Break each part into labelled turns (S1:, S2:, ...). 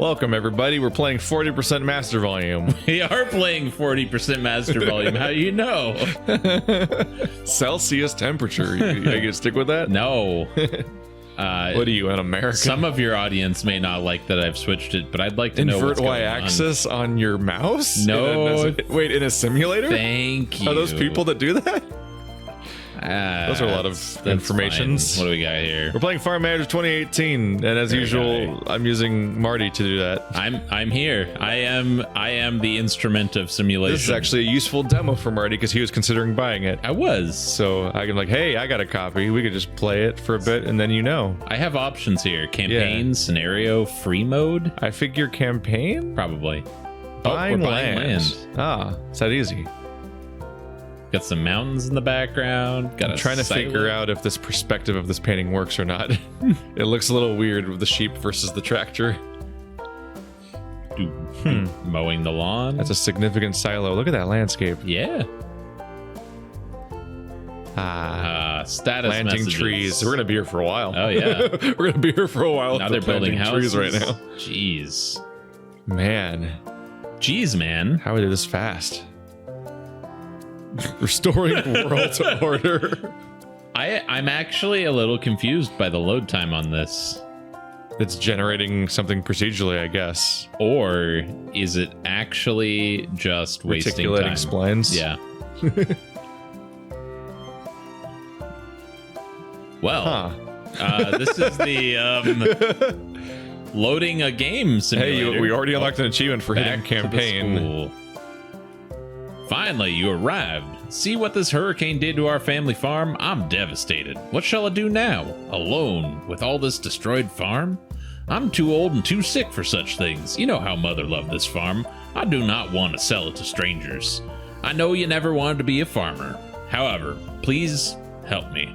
S1: Welcome, everybody. We're playing 40% master volume.
S2: We are playing 40% master volume. How do you know?
S1: Celsius temperature. You gonna stick with that?
S2: No.
S1: What are you, an American?
S2: Some of your audience may not like that I've switched it, but I'd like to know what's going on.
S1: Invert y-axis on your mouse?
S2: No.
S1: Wait, in a simulator?
S2: Thank you.
S1: Are those people that do that? Those are a lot of informations.
S2: What do we got here?
S1: We're playing Farm Manager 2018, and as usual, I'm using Marty to do that.
S2: I'm here. I am the instrument of simulation.
S1: This is actually a useful demo for Marty because he was considering buying it.
S2: I was.
S1: So I can hey, I got a copy. We could just play it for a bit, and then
S2: I have options here: campaign, scenario, free mode.
S1: I figure campaign,
S2: probably.
S1: Buying land. Ah, it's that easy.
S2: Got some mountains in the background.
S1: I'm trying to figure out if this perspective of this painting works or not. It looks a little weird with the sheep versus the tractor.
S2: Mowing the lawn.
S1: That's a significant silo. Look at that landscape.
S2: Yeah. Status
S1: planting
S2: messages.
S1: trees. We're gonna be here for a while.
S2: Oh yeah.
S1: We're gonna be here for a while.
S2: Now they're building houses
S1: trees right now.
S2: Jeez.
S1: Man.
S2: Jeez, man.
S1: How are they this fast? Restoring world order.
S2: I'm actually a little confused by the load time on this.
S1: It's generating something procedurally, I guess.
S2: Or is it actually just wasting time?
S1: Reticulating splines?
S2: Yeah. Well, this is the loading a game simulator.
S1: Hey, we already unlocked an achievement for hitting campaign.
S2: Finally, you arrived. See what this hurricane did to our family farm? I'm devastated. What shall I do now? Alone, with all this destroyed farm? I'm too old and too sick for such things. You know how Mother loved this farm. I do not want to sell it to strangers. I know you never wanted to be a farmer. However, please help me.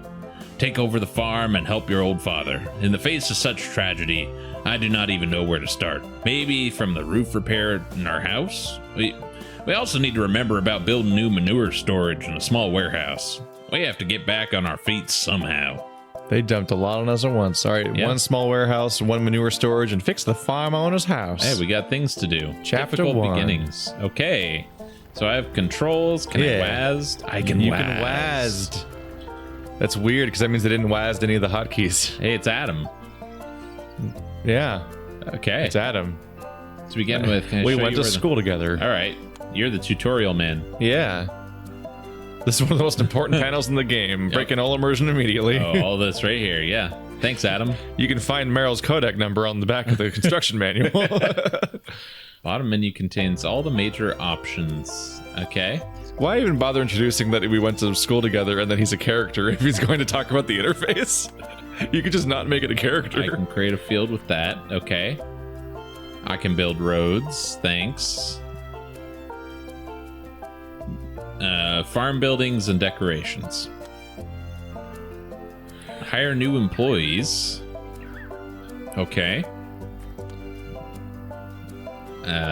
S2: Take over the farm and help your old father. In the face of such tragedy, I do not even know where to start. Maybe from the roof repair in our house? We also need to remember about building new manure storage and a small warehouse. We have to get back on our feet somehow.
S1: They dumped a lot on us at once. All right, one small warehouse, one manure storage, and fix the farm owner's house.
S2: Hey, we got things to do.
S1: Chapter
S2: Difficult
S1: 1.
S2: beginnings. Okay. So I have controls. Can I WASD? I can
S1: You
S2: WASD.
S1: can WASD. That's weird because that means they didn't WASD any of the hotkeys.
S2: Hey, it's Adam.
S1: Yeah.
S2: Okay.
S1: It's Adam.
S2: To begin with, can I
S1: we
S2: show
S1: went
S2: you
S1: to school together.
S2: All right. You're the tutorial man.
S1: Yeah. This is one of the most important panels in the game.
S2: Yep.
S1: Breaking all immersion immediately.
S2: Oh, all this right here. Yeah. Thanks, Adam.
S1: You can find Meryl's codec number on the back of the construction manual.
S2: Bottom menu contains all the major options. Okay.
S1: Why even bother introducing that we went to school together and that he's a character if he's going to talk about the interface? You could just not make it a character.
S2: I can create a field with that. Okay. I can build roads. Thanks. Farm buildings and decorations. Hire new employees. Okay.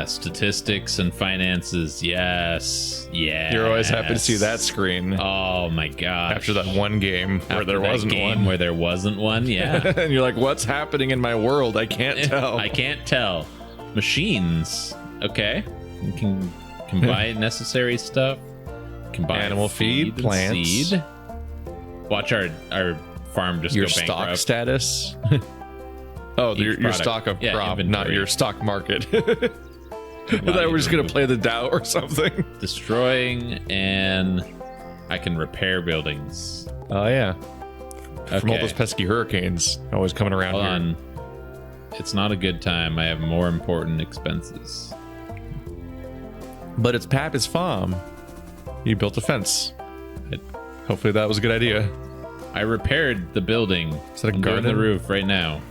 S2: Statistics and finances. Yes. Yeah.
S1: You're always happy to see that screen.
S2: Oh my gosh.
S1: After that one game where there wasn't one.
S2: Where there wasn't one. Yeah.
S1: And you're like, what's happening in my world? I can't tell.
S2: I can't tell. Machines. Okay. You can buy necessary stuff. Can buy
S1: animal feed, plants.
S2: Seed. Watch our farm just
S1: your
S2: go bankrupt.
S1: stock status. Oh, your stock of crop,
S2: inventory.
S1: not your stock market. I thought we were just gonna play the Dow or something.
S2: Destroying, and I can repair buildings.
S1: Oh yeah.
S2: Okay.
S1: From all those pesky hurricanes always coming around
S2: Hold
S1: here.
S2: on. It's not a good time. I have more important expenses.
S1: But it's Pappy's farm. You built a fence. Hopefully that was a good idea.
S2: I repaired the building.
S1: Is that a
S2: I'm doing
S1: garden?
S2: the roof right now.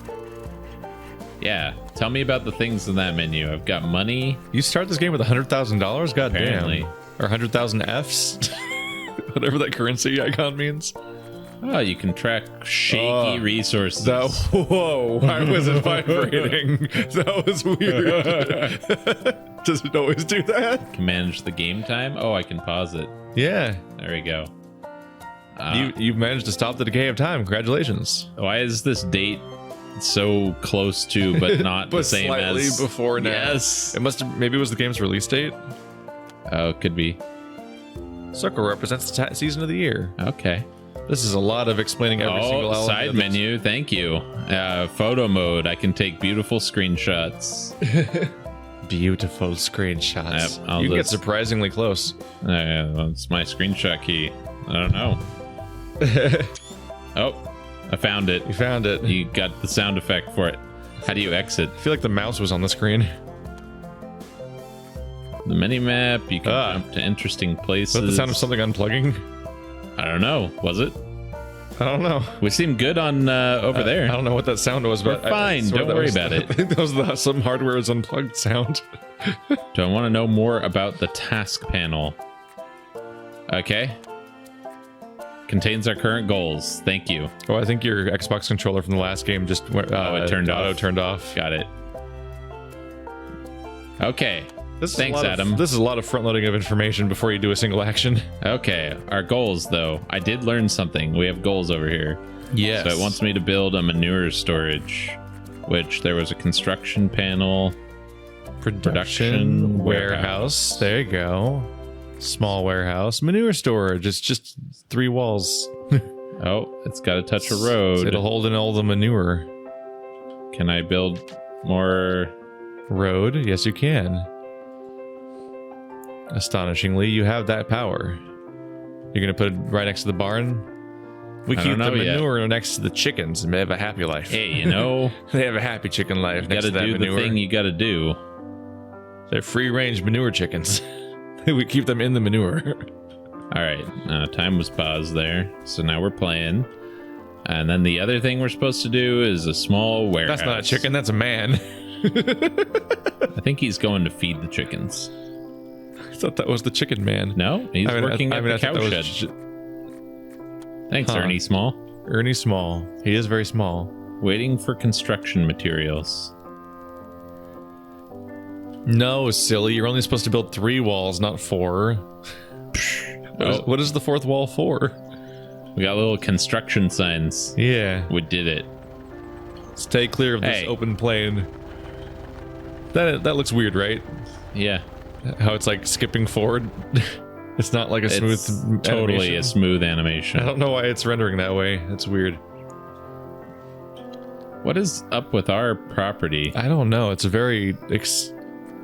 S2: Yeah. Tell me about the things in that menu. I've got money.
S1: You start this game with $100,000? God
S2: Apparently.
S1: damn. Or 100,000 Fs? Whatever that currency icon means.
S2: Oh, you can track shaky resources.
S1: Whoa, I wasn't vibrating. That was weird. Does it always do that?
S2: Can manage the game time. Oh, I can pause it.
S1: Yeah.
S2: There we go.
S1: You've managed to stop the decay of time. Congratulations.
S2: Why is this date so close to, but not
S1: But
S2: the same
S1: slightly
S2: as
S1: before now.
S2: Yes.
S1: It must have, maybe it was the game's release date.
S2: Oh, it could be.
S1: Circle represents the season of the year.
S2: Okay.
S1: This is a lot of explaining every single element.
S2: Side
S1: of this.
S2: menu. Thank you. Photo mode. I can take beautiful screenshots.
S1: Beautiful screenshots.
S2: Yep,
S1: You get surprisingly close.
S2: That's my screenshot key. I don't know. Oh, I found it.
S1: You found it.
S2: You got the sound effect for it. How do you exit?
S1: I feel like the mouse was on the screen.
S2: The mini map. You can jump to interesting places.
S1: Was that the sound of something unplugging?
S2: I don't know. Was it?
S1: I don't know.
S2: We seem good on over there.
S1: I don't know what that sound was, but
S2: We're fine. Don't worry about it.
S1: I think that was some hardware is unplugged sound.
S2: Do I want to know more about the task panel? Okay. Contains our current goals. Thank you.
S1: Oh, I think your Xbox controller from the last game just
S2: it turned off.
S1: Auto turned off.
S2: Got it. Okay.
S1: Thanks,
S2: Adam.
S1: This is a lot of front loading of information before you do a single action.
S2: Okay. Our goals, though. I did learn something. We have goals over here.
S1: Yes.
S2: So it wants me to build a manure storage, which there was a construction panel. Production
S1: warehouse. There you go. Small warehouse. Manure storage. It's just 3 walls.
S2: Oh, it's got to touch a road.
S1: So it'll hold in all the manure.
S2: Can I build more
S1: road? Yes, you can. Astonishingly, you have that power. You're gonna put it right next to the barn? We keep the manure next to the chickens and they have a happy life.
S2: Hey, you know,
S1: they have a happy chicken life.
S2: You
S1: next
S2: gotta
S1: to that
S2: do
S1: manure.
S2: the thing you gotta do.
S1: They're free-range manure chickens. We keep them in the manure.
S2: All right, time was paused there, so now we're playing. And then the other thing we're supposed to do is a small warehouse.
S1: That's not a chicken. That's a man.
S2: I think he's going to feed the chickens.
S1: I thought that was the chicken man.
S2: No, he's working at the cow shed. Thanks, Ernie Small.
S1: Ernie Small. He is very small.
S2: Waiting for construction materials.
S1: No, silly. You're only supposed to build 3 walls, not 4. What is the 4th wall for?
S2: We got little construction signs.
S1: Yeah.
S2: We did it.
S1: Stay clear of this open plain. That looks weird, right?
S2: Yeah.
S1: How it's like skipping forward. It's not like a smooth
S2: totally
S1: animation.
S2: a smooth animation.
S1: I don't know why it's rendering that way. It's weird.
S2: What is up with our property?
S1: I don't know. It's a very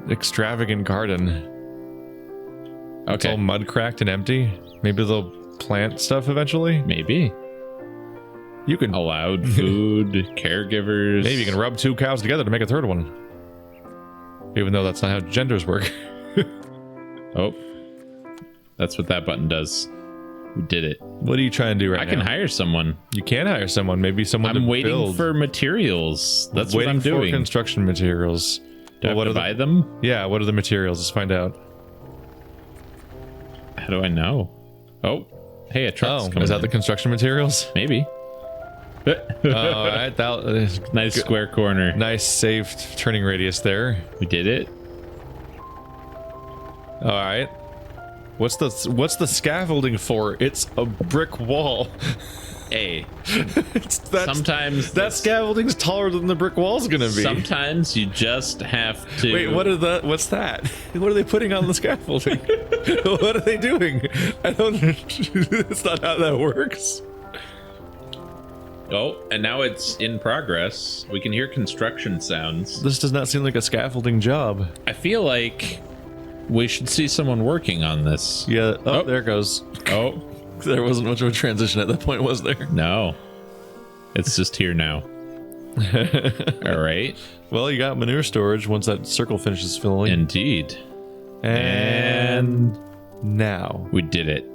S1: extravagant garden.
S2: Okay.
S1: It's all mud cracked and empty. Maybe they'll plant stuff eventually.
S2: Maybe.
S1: You can
S2: allowed food, caregivers.
S1: Maybe you can rub 2 cows together to make a 3rd one. Even though that's not how genders work.
S2: Oh. That's what that button does. We did it.
S1: What are you trying to do right now?
S2: I can hire someone.
S1: You can hire someone. Maybe someone
S2: I'm
S1: to
S2: waiting
S1: build.
S2: for materials. That's what I'm doing.
S1: For construction materials.
S2: Do I have to buy them?
S1: Yeah, what are the materials? Let's find out.
S2: How do I know? Oh. Hey, a truck's coming
S1: is that
S2: in.
S1: the construction materials?
S2: Maybe.
S1: All right,
S2: nice
S1: good.
S2: Square corner.
S1: Nice safe turning radius there.
S2: We did it.
S1: All right. What's the scaffolding for? It's a brick wall.
S2: Hey.
S1: Sometimes that scaffolding's taller than the brick wall's gonna be.
S2: Sometimes you just have to.
S1: Wait, what's that? What are they putting on the scaffolding? What are they doing? I don't. That's not how that works.
S2: Oh, and now it's in progress. We can hear construction sounds.
S1: This does not seem like a scaffolding job.
S2: I feel like we should see someone working on this.
S1: Yeah. Oh, there it goes.
S2: Oh.
S1: There wasn't much of a transition at that point, was there?
S2: No. It's just here now. All right.
S1: Well, you got manure storage once that circle finishes filling.
S2: Indeed.
S1: And now.
S2: We did it.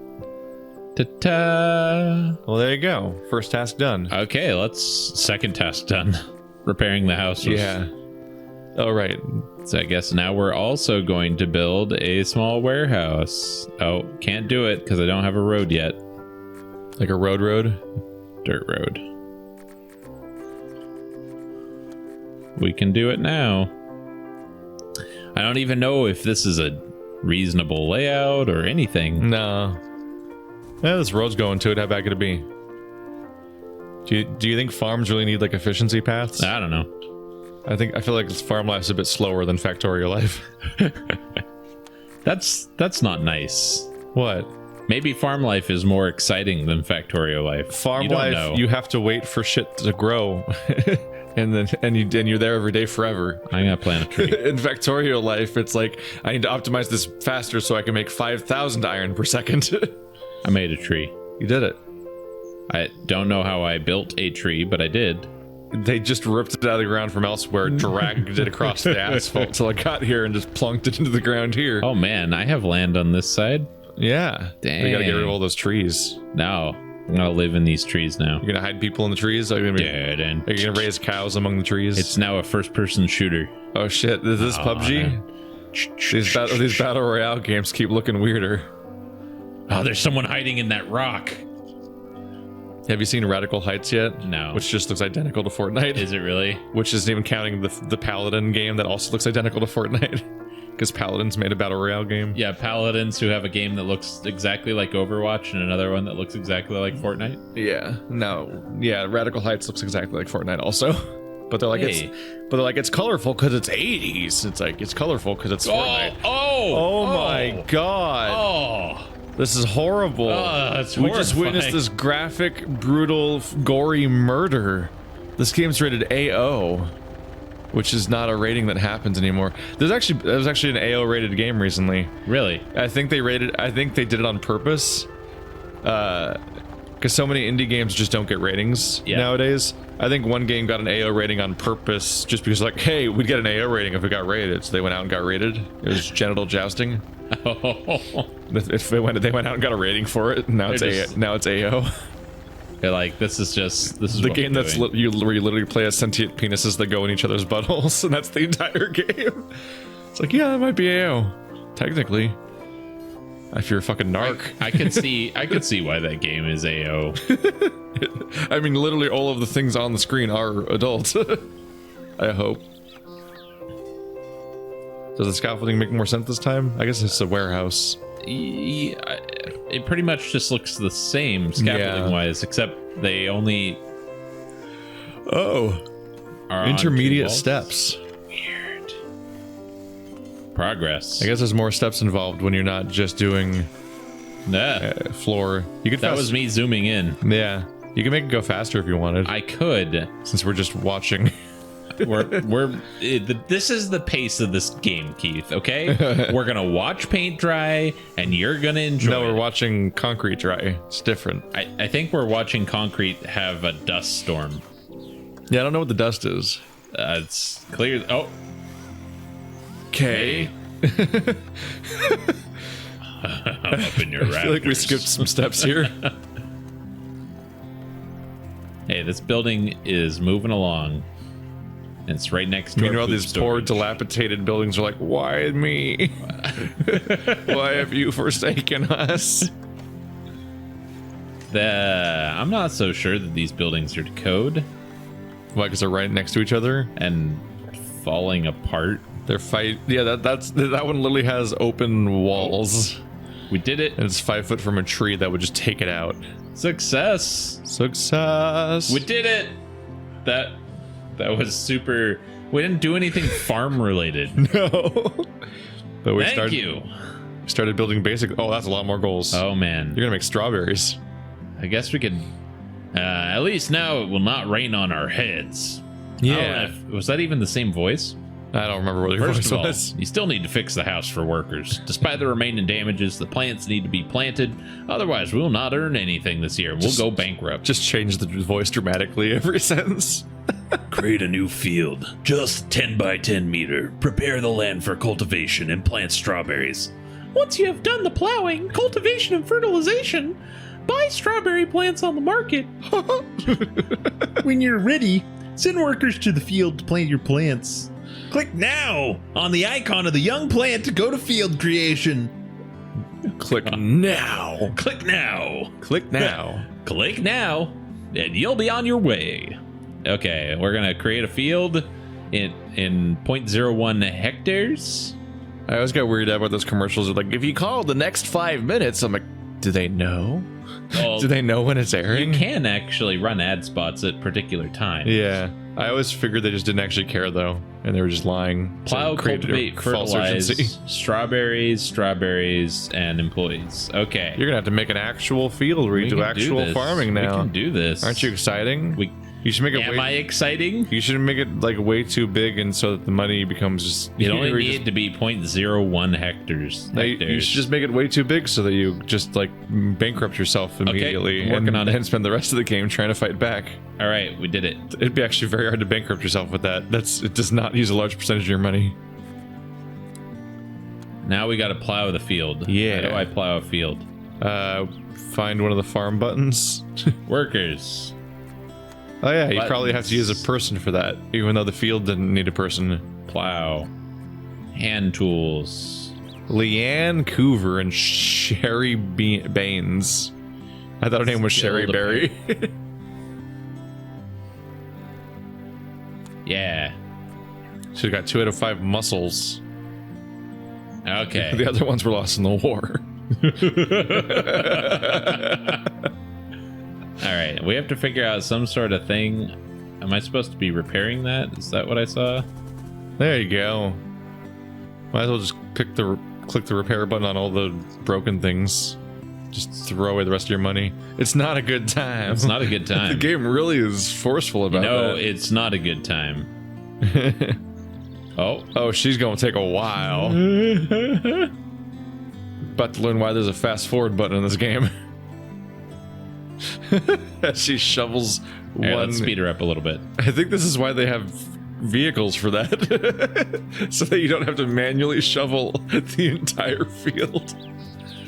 S2: Ta-ta!
S1: Well, there you go. First task done.
S2: Okay, second task done. Repairing the house.
S1: Yeah. Oh, right.
S2: So I guess now we're also going to build a small warehouse. Oh, can't do it because I don't have a road yet.
S1: Like a road?
S2: Dirt road. We can do it now. I don't even know if this is a reasonable layout or anything.
S1: No. Yeah, this road's going to it. How bad could it be? Do you think farms really need like efficiency paths?
S2: I don't know.
S1: I feel like farm life's a bit slower than factorial life.
S2: That's not nice.
S1: What?
S2: Maybe farm life is more exciting than factorial life.
S1: Farm life, you have to wait for shit to grow, and you're there every day forever.
S2: I'm gonna plant a tree.
S1: In factorial life, it's like I need to optimize this faster so I can make 5,000 iron per second.
S2: I made a tree.
S1: You did it.
S2: I don't know how I built a tree, but I did.
S1: They just ripped it out of the ground from elsewhere, dragged it across the asphalt till I got here, and just plunked it into the ground here.
S2: Oh man, I have land on this side.
S1: Yeah.
S2: Dang.
S1: We gotta get rid of all those trees.
S2: No, I'm gonna live in these trees now.
S1: You're gonna hide people in the trees? Are you gonna raise cows among the trees?
S2: It's now a first-person shooter.
S1: Oh shit, is this PUBG? These battle royale games keep looking weirder.
S2: Oh, there's someone hiding in that rock.
S1: Have you seen Radical Heights yet?
S2: No.
S1: Which just looks identical to Fortnite.
S2: Is it really?
S1: Which isn't even counting the Paladin game that also looks identical to Fortnite. Because Paladins made a battle royale game.
S2: Yeah, Paladins who have a game that looks exactly like Overwatch and another one that looks exactly like Fortnite.
S1: Yeah. No. Yeah, Radical Heights looks exactly like Fortnite also. But they're like it's colorful because it's 80s. It's like it's colorful because it's Fortnite. Oh my god.
S2: Oh.
S1: This is horrible.
S2: That's
S1: we just witnessed this graphic, brutal, gory murder. This game's rated AO, which is not a rating that happens anymore. There was actually an AO rated game recently.
S2: Really?
S1: I think they did it on purpose. Because so many indie games just don't get ratings nowadays. I think one game got an AO rating on purpose just because, like, hey, we'd get an AO rating if it got rated. So they went out and got rated. It was genital jousting. If they went out and got a rating for it, now it's AO.
S2: They're like, this is
S1: the game where you literally play as sentient penises that go in each other's buttholes, and that's the entire game. It's like, yeah, that might be AO, technically. If you're a fucking narc.
S2: I could see why that game is AO.
S1: I mean, literally all of the things on the screen are adult. I hope. Does the scaffolding make more sense this time? I guess it's a warehouse.
S2: It pretty much just looks the same scaffolding wise, except they only are
S1: intermediate steps.
S2: Weird. Progress.
S1: I guess there's more steps involved when you're not just doing floor.
S2: That was me zooming in.
S1: Yeah, you can make it go faster if you wanted.
S2: I could,
S1: since we're just watching.
S2: This is the pace of this game, Keith, okay? We're gonna watch paint dry and you're gonna enjoy
S1: No, we're watching concrete dry. It's different.
S2: I think we're watching concrete have a dust storm.
S1: Yeah, I don't know what the dust is.
S2: It's clear. Oh,
S1: okay.
S2: I'm up in your rafters.
S1: I feel like we skipped some steps here.
S2: Hey, this building is moving along. And it's right next to
S1: Meanwhile, these poor dilapidated buildings are like, why me? Why have you forsaken us?
S2: I'm not so sure that these buildings are code.
S1: Why, because they're right next to each other?
S2: And falling apart.
S1: They're Yeah, that one literally has open walls.
S2: We did it.
S1: And it's 5 foot from a tree that would just take it out.
S2: Success.
S1: We
S2: did it. That was super. We didn't do anything farm related.
S1: No. But we started building basic. Oh, that's a lot more goals.
S2: Oh man.
S1: You're gonna make strawberries.
S2: I guess we could. At least now it will not rain on our heads.
S1: Yeah.
S2: Was that even the same voice?
S1: I don't remember what your voice was.
S2: You still need to fix the house for workers. Despite the remaining damages, the plants need to be planted. Otherwise, we'll not earn anything this year. We'll go bankrupt.
S1: Just change the voice dramatically every sentence.
S3: Create a new field, just 10 by 10 meter. Prepare the land for cultivation and plant strawberries.
S4: Once you have done the plowing, cultivation, and fertilization, buy strawberry plants on the market.
S3: When you're ready, send workers to the field to plant your plants. Click now on the icon of the young plant to go to field creation.
S1: Click now.
S2: Click now.
S1: Click now.
S2: Click now, and you'll be on your way. Okay, we're gonna create a field in 0.01 hectares.
S1: I always got weirded out about those commercials. Like, if you call the next 5 minutes, I'm like, do they know?
S2: Well,
S1: Do they know when it's airing?
S2: you can actually run ad spots at particular times.
S1: Yeah. I always figured they just didn't actually care, though, and they were just lying.
S2: Plow, cultivate, fertilize, strawberries, and employees. Okay.
S1: You're gonna have to make an actual field where you do actual farming now.
S2: We can do this.
S1: Aren't you exciting? You should make it.
S2: Am I exciting?
S1: You should make it like way too big, and so that the money becomes just.
S2: It only need to be 0.01 hectares.
S1: You should just make it way too big so that you just like bankrupt yourself immediately,
S2: I'm working on it.
S1: and spend the rest of the game trying to fight back.
S2: All right, we did it.
S1: It'd be actually very hard to bankrupt yourself with that. It does not use a large percentage of your money.
S2: Now we got to plow the field.
S1: Yeah.
S2: How do I plow a field?
S1: Find one of the farm buttons.
S2: Workers.
S1: Oh yeah, you probably have to use a person for that, even though the field didn't need a person.
S2: Plow. Hand tools.
S1: Leanne Coover and Sherry Baines. I thought her name was Sherry Berry.
S2: Yeah.
S1: She's got 2 out of 5 muscles.
S2: Okay.
S1: The other ones were lost in the war.
S2: All right, we have to figure out some sort of thing. Am I supposed to be repairing that? Is that what I saw?
S1: There you go. Might as well just click the repair button on all the broken things. Just throw away the rest of your money. It's not a good time.
S2: It's not a good time.
S1: The game really is forceful about
S2: No,
S1: that.
S2: it's not a good time. Oh,
S1: she's gonna take a while. About to learn why there's a fast forward button in this game. As she shovels
S2: All right,
S1: one.
S2: let's speed her up a little bit.
S1: I think this is why they have vehicles for that. So that you don't have to manually shovel the entire field.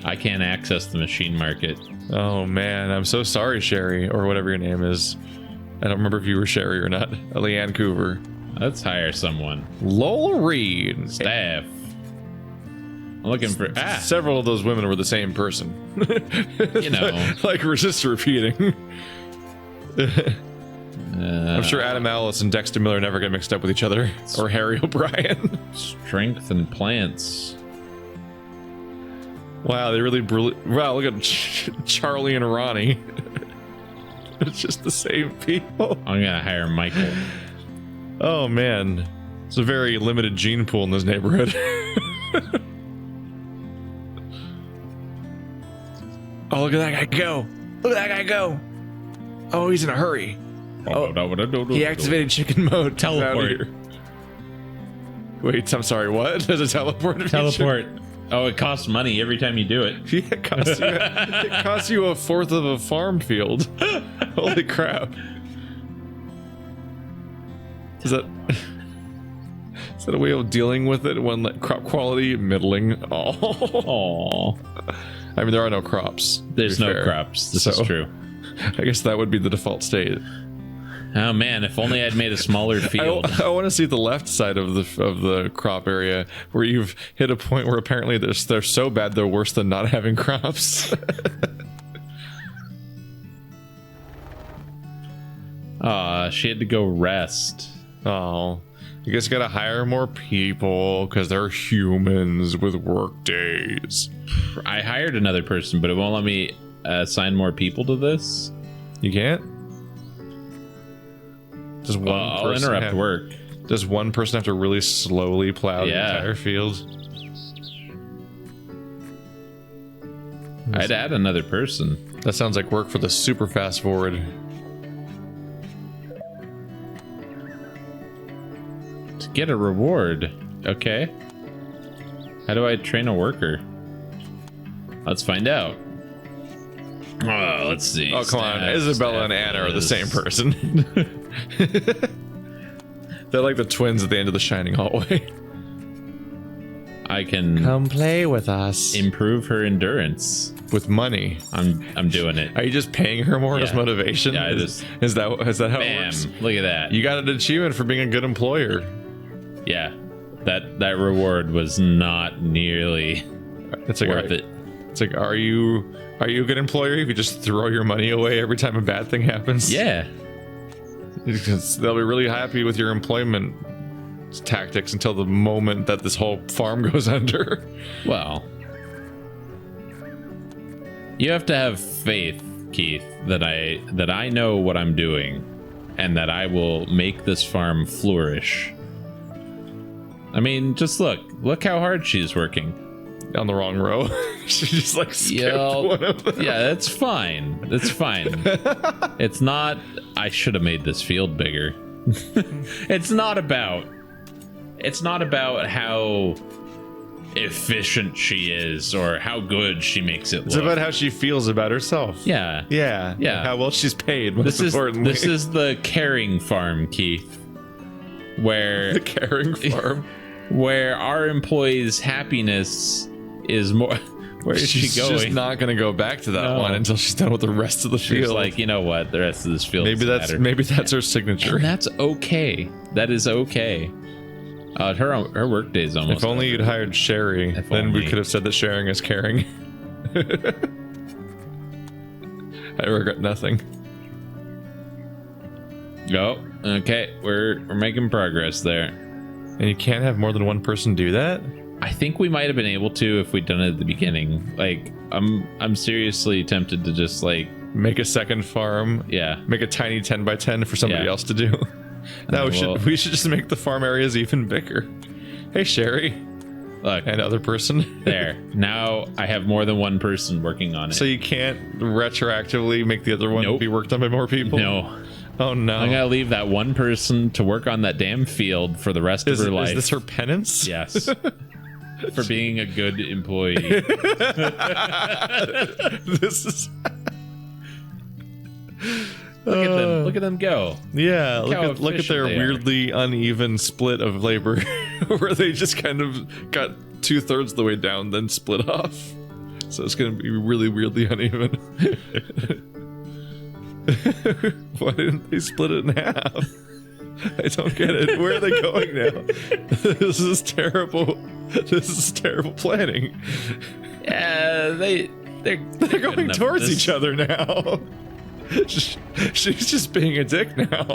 S2: I can't access the machine market.
S1: Oh man, I'm so sorry, Sherry, or whatever your name is. I don't remember if you were Sherry or not. Leanne Coover.
S2: Let's hire someone.
S1: Lola Reed.
S2: Staff. I'm looking for...
S1: Several of those women were the same person.
S2: You know.
S1: Like, resist repeating. I'm sure Adam Ellis and Dexter Miller never get mixed up with each other. Or Harry O'Brien.
S2: Strength and plants.
S1: Wow, they really... Wow, look at Charlie and Ronnie. It's just the same people.
S2: I'm gonna hire Michael.
S1: Oh, man. It's a very limited gene pool in this neighborhood. Oh, look at that guy go. Look at that guy go. Oh, he's in a hurry. Oh, he activated chicken mode.
S2: Teleport.
S1: Wait, I'm sorry, what? Does it teleport?
S2: Teleport. Oh, it costs money every time you do it.
S1: Yeah, it costs you a fourth of a farm field. Holy crap. Is that a way of dealing with it when crop quality middling? Oh. I mean, there are no crops.
S2: There's no crops. This is true.
S1: I guess that would be the default state.
S2: Oh man, if only I'd made a smaller field.
S1: I want to see the left side of the crop area where you've hit a point where apparently they're so bad they're worse than not having crops.
S2: She had to go rest.
S1: Oh, you guys gotta hire more people because they're humans with work days.
S2: I hired another person, but it won't let me assign more people to this.
S1: You can't? Does one
S2: I'll interrupt work.
S1: Does one person have to really slowly plow the entire field?
S2: I'd add another person.
S1: That sounds like work for the super fast forward.
S2: To get a reward. Okay. How do I train a worker? Let's find out. Oh, let's see.
S1: Oh, come on. Isabella and Anna are the same person. They're like the twins at the end of the Shining hallway.
S2: I can
S1: come play with us.
S2: Improve her endurance
S1: with money.
S2: I'm doing it.
S1: Are you just paying her more as motivation?
S2: Yeah,
S1: is that how it works?
S2: Look at that.
S1: You got an achievement for being a good employer.
S2: Yeah. That reward was not nearly worth it.
S1: It's like, are you a good employer if you just throw your money away every time a bad thing happens?
S2: Yeah.
S1: Because they'll be really happy with your employment tactics until the moment that this whole farm goes under.
S2: Well, You have to have faith, Keith, that I know what I'm doing and that I will make this farm flourish. I mean, just look how hard she's working.
S1: On the wrong row. She just like skipped one of them.
S2: Yeah, that's fine. That's fine. It's not, I should have made this field bigger. It's not about how efficient she is or how good she makes it look.
S1: It's about how she feels about herself.
S2: Yeah.
S1: How well she's paid, most
S2: This
S1: importantly.
S2: is the caring farm, Keith. Where
S1: the caring farm.
S2: Where our employees' happiness is more. Where is she going?
S1: She's just not going to go back to that one until she's done with the rest of the field.
S2: She's like, you know what? The rest of this field.
S1: Maybe that's her signature.
S2: And that's okay. That is okay. Her work day is almost.
S1: If only you'd hired Sherry, then we could have said that sharing is caring. I regret nothing.
S2: Oh, okay. We're making progress there.
S1: And you can't have more than one person do that?
S2: I think we might have been able to if we'd done it at the beginning. Like, I'm seriously tempted to just like
S1: make a second farm.
S2: Yeah.
S1: Make a tiny 10 by 10 for somebody else to do. No, we should just make the farm areas even bigger. Hey, Sherry.
S2: Look.
S1: And other person.
S2: There. Now I have more than one person working on it.
S1: So you can't retroactively make the other one be worked on by more people?
S2: No.
S1: Oh, no.
S2: I'm going to leave that one person to work on that damn field for the rest of her life.
S1: Is this her penance?
S2: Yes. For being a good employee.
S1: This is...
S2: Look at them go.
S1: Yeah, look at their weirdly uneven split of labor, where they just kind of got 2/3 of the way down, then split off. So it's going to be really weirdly uneven. Why didn't they split it in half? I don't get it. Where are they going now? This is terrible. This is terrible planning.
S2: Yeah, they're
S1: going towards each other now. She's just being a dick now.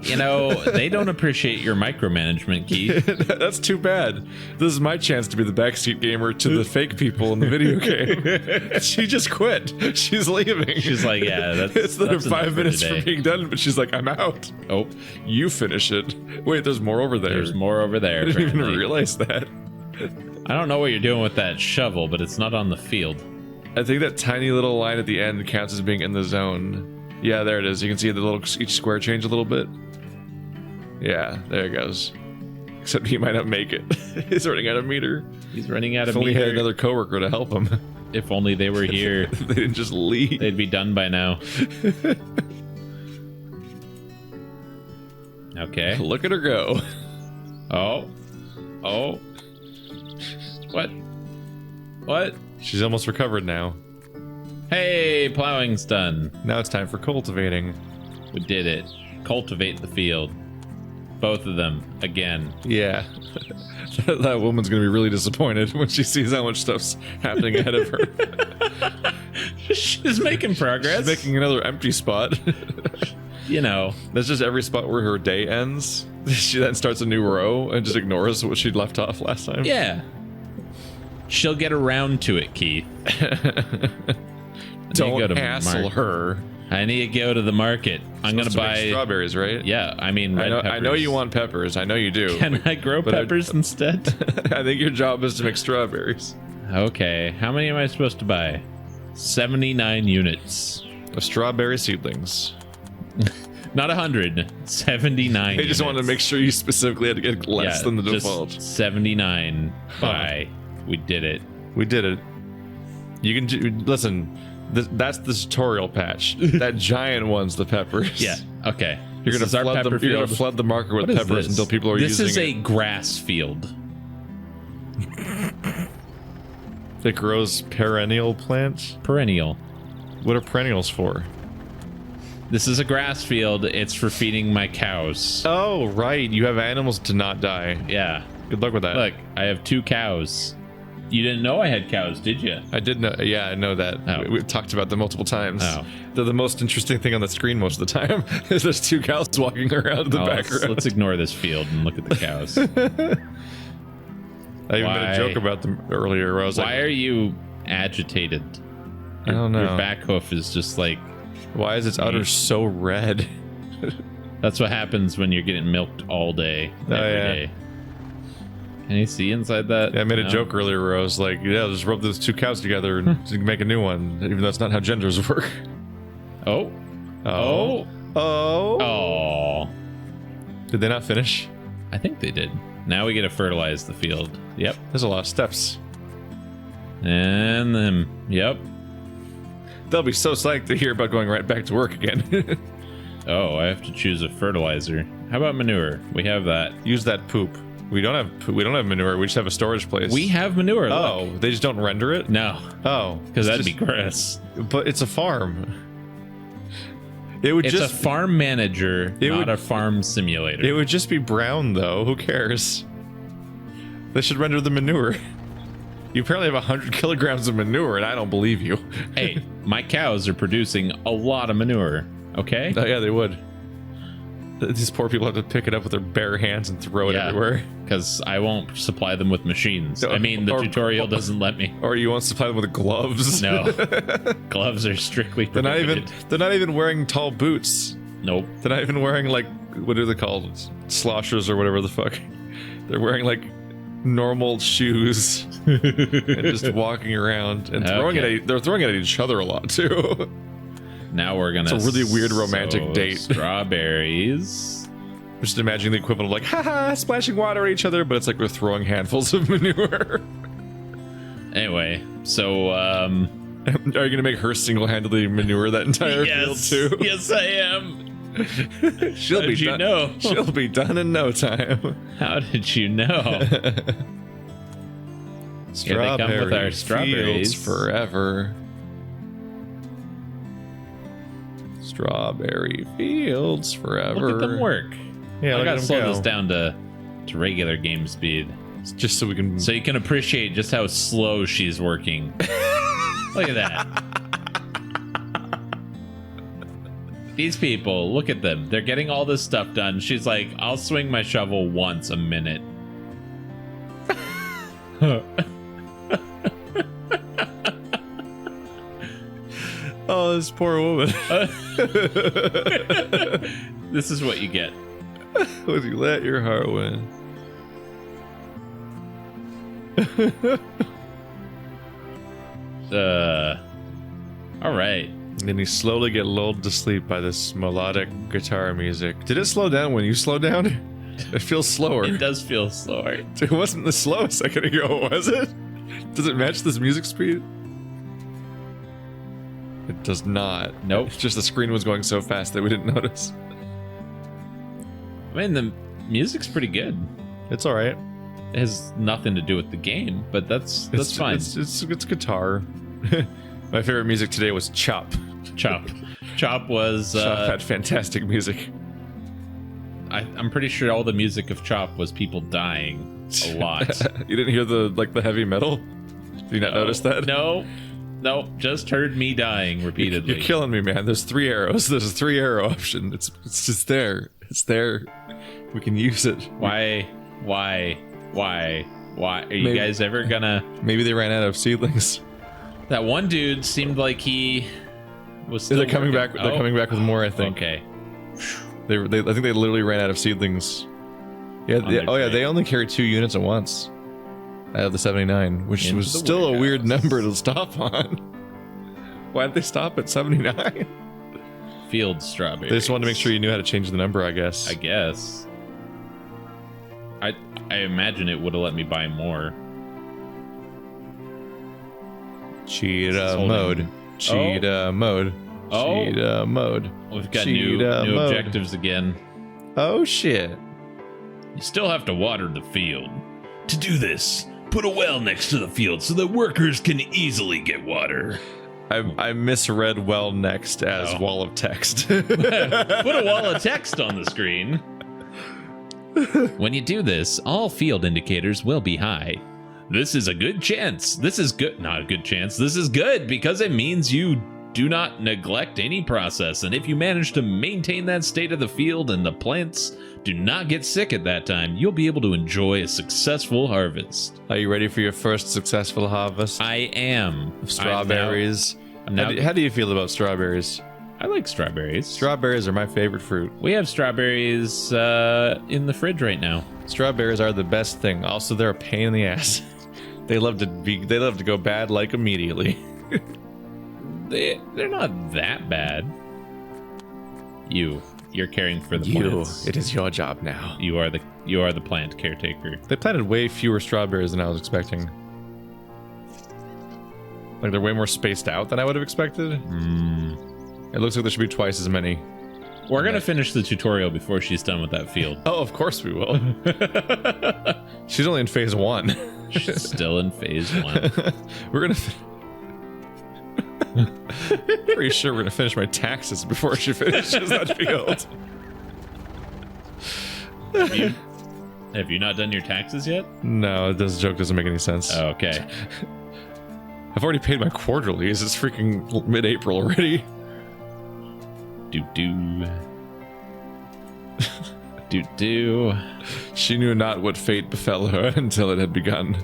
S2: You know, they don't appreciate your micromanagement, Keith.
S1: That's too bad. This is my chance to be the backseat gamer to the fake people in the video game. She just quit. She's leaving.
S2: She's like, yeah,
S1: it's
S2: that's
S1: 5 minutes from being done, but she's like, I'm out.
S2: Oh,
S1: you finish it. Wait, there's more over there.
S2: There's more over there.
S1: I didn't even realize that.
S2: I don't know what you're doing with that shovel, but it's not on the field.
S1: I think that tiny little line at the end counts as being in the zone. Yeah, there it is. You can see the little each square change a little bit. Yeah, there it goes. Except he might not make it. He's running out of meter.
S2: He's running out of
S1: meter. If only he had another coworker to help him.
S2: If only they were here.
S1: They didn't just leave.
S2: They'd be done by now. Okay.
S1: Look at her go.
S2: Oh. What?
S1: She's almost recovered now.
S2: Hey, plowing's done.
S1: Now it's time for cultivating.
S2: We did it. Cultivate the field. Both of them, again.
S1: Yeah. That woman's going to be really disappointed when she sees how much stuff's happening ahead of her.
S2: She's making progress.
S1: She's making another empty spot.
S2: You know.
S1: That's just every spot where her day ends. She then starts a new row and just ignores what she'd left off last time.
S2: Yeah. She'll get around to it, Keith.
S1: Don't hassle her.
S2: I need to go to the market. I'm going to buy
S1: strawberries, right?
S2: Yeah, I mean, red peppers.
S1: I know you want peppers. I know you do.
S2: Can I grow peppers instead?
S1: I think your job is to make strawberries.
S2: Okay, how many am I supposed to buy? 79 units
S1: of strawberry seedlings.
S2: Not 100, 79.
S1: They just wanted to make sure you specifically had to get less than the default.
S2: 79. Bye. We did it.
S1: We did it. You can listen. That's the tutorial patch. That giant one's the peppers.
S2: Yeah. Okay.
S1: You're gonna flood the market with peppers until people are using it.
S2: This is a grass field.
S1: That grows perennial plants.
S2: Perennial.
S1: What are perennials for?
S2: This is a grass field. It's for feeding my cows.
S1: Oh, right. You have animals to not die.
S2: Yeah.
S1: Good luck with that.
S2: Look, I have 2 cows. You didn't know I had cows, did you?
S1: I did know. Yeah, I know that.
S2: Oh.
S1: We've talked about them multiple times.
S2: Oh.
S1: They're the most interesting thing on the screen most of the time. Is there's 2 cows walking around in the background.
S2: Let's ignore this field and look at the cows.
S1: I even made a joke about them earlier where I was like,
S2: why are you agitated?
S1: I don't know.
S2: Your back hoof is just like...
S1: Why is its udder so red?
S2: That's what happens when you're getting milked all day, every day. Can you see inside that?
S1: Yeah, I made a joke earlier where I was like, yeah, just rub those two cows together and make a new one, even though that's not how genders work.
S2: Oh.
S1: Oh. Oh.
S2: Oh.
S1: Did they not finish?
S2: I think they did. Now we get to fertilize the field. Yep.
S1: There's a lot of steps.
S2: And then, yep.
S1: They'll be so psyched to hear about going right back to work again.
S2: Oh, I have to choose a fertilizer. How about manure? We have that.
S1: Use that poop. We don't have manure. We just have a storage place.
S2: We have manure.
S1: Oh,
S2: look.
S1: they just don't render it?
S2: No.
S1: Oh,
S2: Because that'd be gross.
S1: But it's a farm.
S2: It's a farm manager, not a farm simulator.
S1: It would just be brown, though. Who cares? They should render the manure. You apparently have 100 kilograms of manure, and I don't believe you.
S2: Hey, my cows are producing a lot of manure, okay?
S1: Oh, yeah, they would. These poor people have to pick it up with their bare hands and throw it everywhere.
S2: Because I won't supply them with machines. I mean, the tutorial doesn't let me.
S1: Or you won't supply them with gloves.
S2: No. Gloves are strictly prohibited.
S1: They're not even wearing tall boots.
S2: Nope.
S1: They're not even wearing, like, what are they called? Sloshers or whatever the fuck. They're wearing, like, normal shoes and just walking around and throwing it. They're throwing it at each other a lot, too.
S2: Now we're gonna.
S1: It's a really weird romantic date.
S2: Strawberries.
S1: Just imagine the equivalent of like, haha, splashing water at each other, but it's like we're throwing handfuls of manure.
S2: Anyway, so
S1: are you gonna make her single-handedly manure that entire field too?
S2: Yes, I am.
S1: She'll be done.
S2: Know?
S1: She'll be done in no time.
S2: How did you know? Here they come with our strawberries
S1: forever. Strawberry fields forever.
S2: Look at them work.
S1: Yeah,
S2: I gotta slow this down to regular game speed,
S1: just so you can
S2: appreciate just how slow she's working. Look at that. These people, look at them. They're getting all this stuff done. She's like, I'll swing my shovel once a minute.
S1: Oh, this poor woman.
S2: This is what you get.
S1: Would you let your heart win?
S2: All right.
S1: And then you slowly get lulled to sleep by this melodic guitar music. Did it slow down when you slowed down? It feels slower.
S2: It does feel slower.
S1: It wasn't the slow a second ago, was it? Does it match this music speed? It does not.
S2: Nope.
S1: It's just the screen was going so fast that we didn't notice.
S2: I mean, the music's pretty good.
S1: It's all right.
S2: It has nothing to do with the game, but that's fine.
S1: It's guitar. My favorite music today was Chop.
S2: Chop was...
S1: Chop had fantastic music.
S2: I'm pretty sure all the music of Chop was people dying a lot.
S1: You didn't hear the heavy metal? Did you not notice that?
S2: No, just heard me dying repeatedly.
S1: You're killing me, man. There's 3 arrows. There's a 3 arrow option. It's just there. It's there. We can use it.
S2: Why? Are you guys ever gonna...
S1: Maybe they ran out of seedlings.
S2: That one dude seemed like he was still
S1: They're coming
S2: working.
S1: back. They're coming back with more, I think.
S2: Okay.
S1: I think they literally ran out of seedlings. Yeah. They only carry 2 units at once out of the 79, which was still a weird number to stop on. Why did they stop at 79?
S2: Field strawberries.
S1: They just wanted to make sure you knew how to change the number, I guess.
S2: I imagine it would have let me buy more.
S1: Cheetah mode. Cheetah mode. Cheetah mode.
S2: We've got new objectives again.
S1: Oh shit.
S2: You still have to water the field. To do this, put a well next to the field so that workers can easily get water.
S1: I misread well next as wall of text.
S2: Put a wall of text on the screen. When you do this, all field indicators will be high. This is a good chance. This is good. Not a good chance. This is good because it means you Do not neglect any process, and if you manage to maintain that state of the field and the plants do not get sick at that time, you'll be able to enjoy a successful harvest.
S1: Are you ready for your first successful harvest?
S2: I am.
S1: Strawberries. How do you feel about strawberries?
S2: I like strawberries.
S1: Strawberries are my favorite fruit.
S2: We have strawberries in the fridge right now.
S1: Strawberries are the best thing. Also, they're a pain in the ass. They love to go bad like immediately.
S2: They're not that bad. You're caring for the plants.
S1: It is your job now.
S2: You are the plant caretaker.
S1: They planted way fewer strawberries than I was expecting. Like they're way more spaced out than I would have expected. It looks like there should be twice as many.
S2: We're gonna finish the tutorial before she's done with that field.
S1: Oh, of course we will. She's only in phase 1.
S2: She's still in phase 1.
S1: We're gonna. Pretty sure we're gonna finish my taxes before she finishes that field.
S2: Have you not done your taxes yet?
S1: No, this joke doesn't make any sense.
S2: Oh, okay.
S1: I've already paid my quarterlies. It's freaking mid-April already.
S2: Do.
S1: She knew not what fate befell her until it had begun.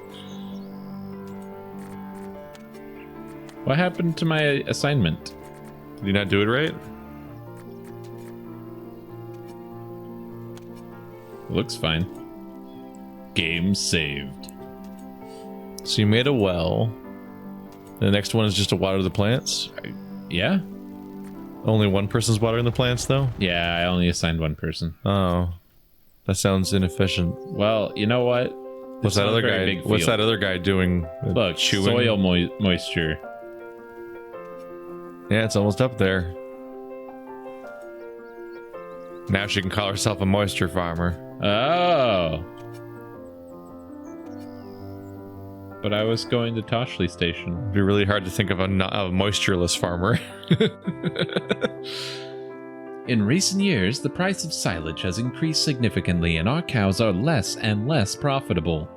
S2: What happened to my assignment?
S1: Did you not do it right?
S2: Looks fine. Game saved.
S1: So you made a well. The next one is just to water the plants?
S2: Yeah?
S1: Only one person's watering the plants, though?
S2: Yeah, I only assigned one person.
S1: Oh. That sounds inefficient.
S2: Well, you know what?
S1: What's that other guy doing?
S2: Look,
S1: chewing?
S2: soil moisture.
S1: Yeah, it's almost up there. Now she can call herself a moisture farmer.
S2: Oh. But I was going to Toshley Station.
S1: It'd be really hard to think of a moistureless farmer.
S2: In recent years, the price of silage has increased significantly and our cows are less and less profitable.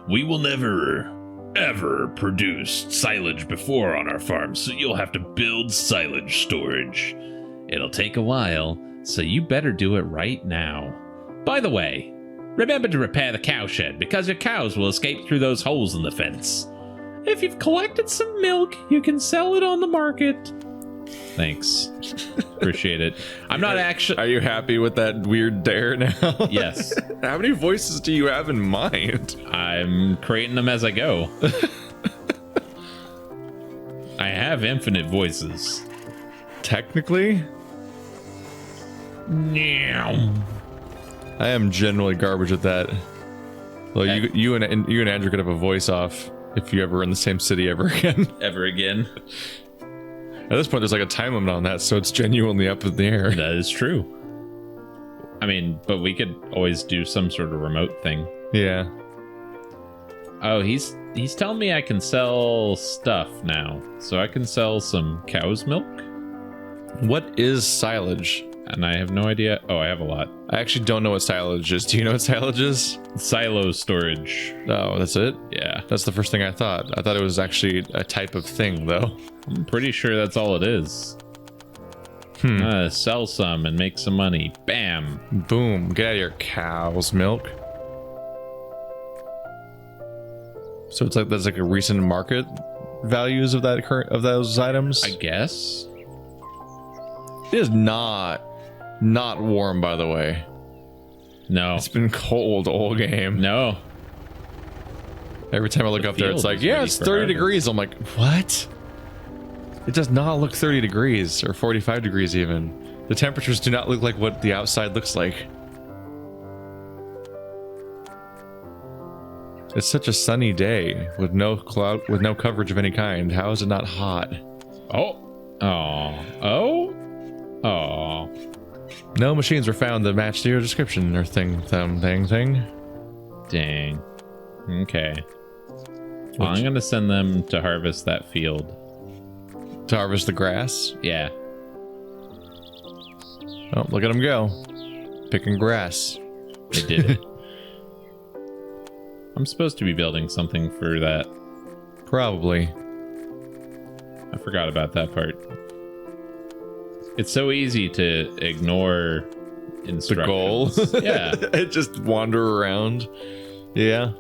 S2: We will never, ever produce silage before on our farm, so you'll have to build silage storage. It'll take a while, so you better do it right now. By the way, remember to repair the cowshed, because your cows will escape through those holes in the fence.
S4: If you've collected some milk, you can sell it on the market.
S2: Thanks. Appreciate it. I'm not actually...
S1: Are you happy with that weird dare now?
S2: Yes.
S1: How many voices do you have in mind?
S2: I'm creating them as I go. I have infinite voices.
S1: Technically?
S2: Meow.
S1: I am generally garbage at that. Well, you and Andrew could have a voice off if you ever were in the same city ever again.
S2: Ever again.
S1: At this point, there's like a time limit on that, so it's genuinely up in the air.
S2: That is true. I mean, but we could always do some sort of remote thing.
S1: Yeah.
S2: Oh, he's telling me I can sell stuff now. So I can sell some cow's milk.
S1: What is silage?
S2: And I have no idea. Oh, I have a lot.
S1: I actually don't know what silage is. Do you know what silage is?
S2: Silo storage.
S1: Oh, that's it?
S2: Yeah.
S1: That's the first thing I thought. I thought it was actually a type of thing, though.
S2: I'm pretty sure that's all it is. Sell some and make some money. Bam.
S1: Boom. Get out of your cow's milk. So it's like there's like a recent market values of those items?
S2: I guess.
S1: It is not warm, by the way.
S2: No.
S1: It's been cold all game.
S2: No.
S1: Every time I look up there, it's like, yeah, it's 30 degrees. I'm like, what? It does not look 30 degrees or 45 degrees even. The temperatures do not look like what the outside looks like. It's such a sunny day with no cloud, with no coverage of any kind. How is it not hot?
S2: Oh. Oh.
S1: No machines were found that matched your description or thing.
S2: Dang. Okay. Well, I'm gonna send them to harvest that field.
S1: To harvest the grass?
S2: Yeah.
S1: Oh, look at them go. Picking grass.
S2: They did it. I'm supposed to be building something for that.
S1: Probably.
S2: I forgot about that part. It's so easy to ignore instructions.
S1: The goal.
S2: Yeah.
S1: Just wander around. Yeah.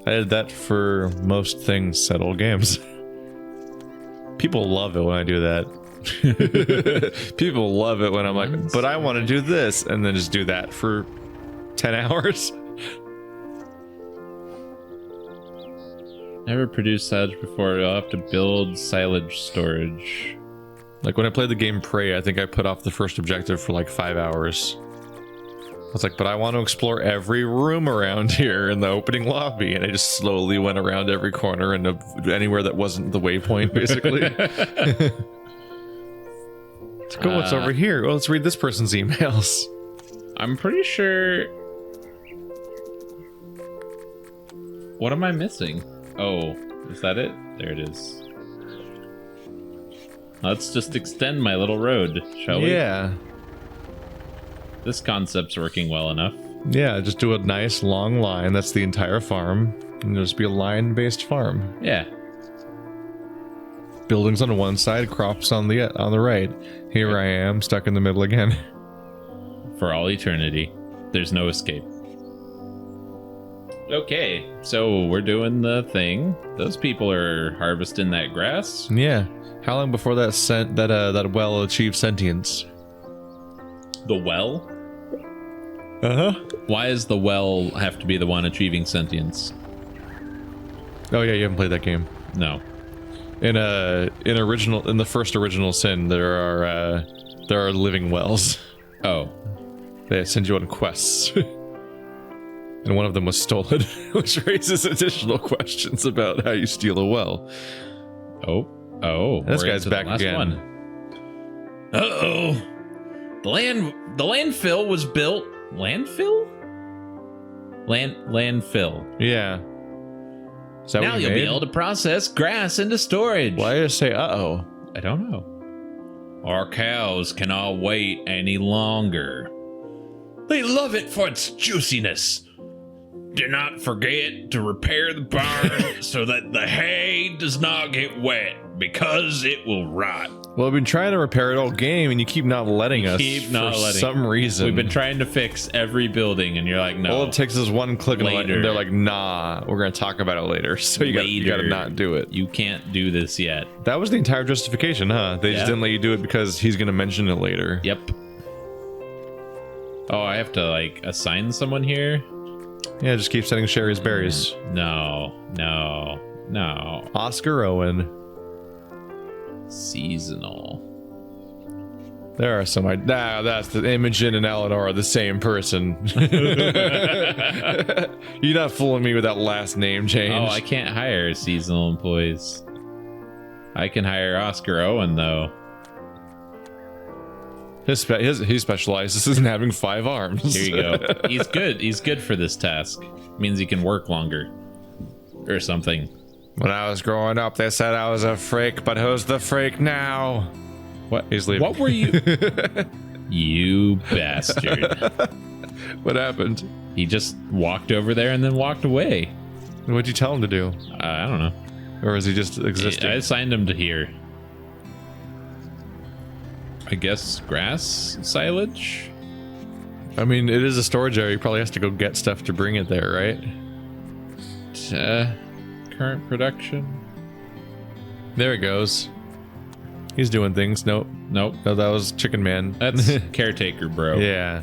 S1: I did that for most things at old games. People love it when I do that. People love it when I'm like, but I want to do this, and then just do that for 10 hours.
S2: Never produced silage before. I'll have to build silage storage.
S1: Like when I played the game Prey, I think I put off the first objective for like 5 hours. I was like, but I want to explore every room around here in the opening lobby, and I just slowly went around every corner and anywhere that wasn't the waypoint, basically. Let's go. What's over here? Well, let's read this person's emails.
S2: I'm pretty sure. What am I missing? Oh, is that it? There it is. Let's just extend my little road, shall we?
S1: Yeah.
S2: This concept's working well enough.
S1: Yeah, just do a nice long line. That's the entire farm. And it'll just be a line-based farm.
S2: Yeah.
S1: Buildings on one side, crops on the right. Here I am, stuck in the middle again.
S2: For all eternity. There's no escape. Okay, so we're doing the thing. Those people are harvesting that grass.
S1: Yeah. How long before that well achieved sentience?
S2: The well?
S1: Uh-huh.
S2: Why does the well have to be the one achieving sentience?
S1: Oh yeah, you haven't played that game.
S2: No.
S1: In the first original Sin, there are living wells.
S2: Oh.
S1: They send you on quests. And one of them was stolen, which raises additional questions about how you steal a well.
S2: Oh.
S1: And this
S2: we're
S1: guy's
S2: into the
S1: back
S2: last
S1: again.
S2: one. Uh-oh. The landfill was built. Landfill? Landfill.
S1: Yeah. Is that
S2: Now
S1: what you
S2: you'll be
S1: made?
S2: able to process grass into storage.
S1: Why did I say uh-oh?
S2: I don't know. Our cows cannot wait any longer. They love it for its juiciness. Do not forget to repair the barn so that the hay does not get wet, because it will rot.
S1: Well, I've been trying to repair it all game, and you keep not letting us for some reason.
S2: We've been trying to fix every building, and you're like, no.
S1: All it takes is one click, and
S2: Later.
S1: they're like, nah, we're going to talk about it later. So you gotta not do it.
S2: You can't do this yet.
S1: That was the entire justification, huh? They just didn't let you do it because he's going to mention it later.
S2: Yep. Oh, I have to, like, assign someone here?
S1: Yeah, just keep sending Sherry's berries.
S2: No.
S1: Oscar Owen.
S2: Seasonal.
S1: There are some. That's the Imogen and Eleanor are the same person. You're not fooling me with that last name change.
S2: Oh, I can't hire seasonal employees. I can hire Oscar Owen, though.
S1: He specializes in having 5 arms.
S2: Here you go. He's good. He's good for this task. Means he can work longer. Or something.
S1: When I was growing up, they said I was a freak, but who's the freak now?
S2: What?
S1: He's leaving.
S2: What were you? You bastard.
S1: What happened?
S2: He just walked over there and then walked away.
S1: What'd you tell him to do?
S2: I don't know.
S1: Or is he just existing?
S2: I assigned him to here. I guess grass silage?
S1: I mean, it is a storage area. He probably has to go get stuff to bring it there, right?
S2: Current production?
S1: There he goes. He's doing things. Nope.
S2: Nope.
S1: No, that was Chicken Man.
S2: That's caretaker, bro.
S1: Yeah.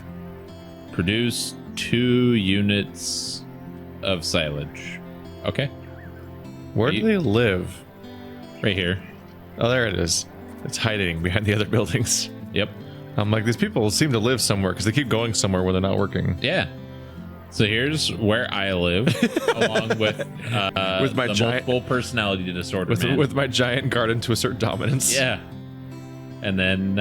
S2: Produce 2 units of silage. Okay.
S1: Where do they live?
S2: Right here.
S1: Oh, there it is. It's hiding behind the other buildings.
S2: Yep.
S1: I'm like, these people seem to live somewhere because they keep going somewhere where they're not working.
S2: Yeah. So here's where I live, along with
S1: my
S2: the
S1: giant
S2: multiple personality disorder man.
S1: with my giant garden to assert dominance.
S2: Yeah. And then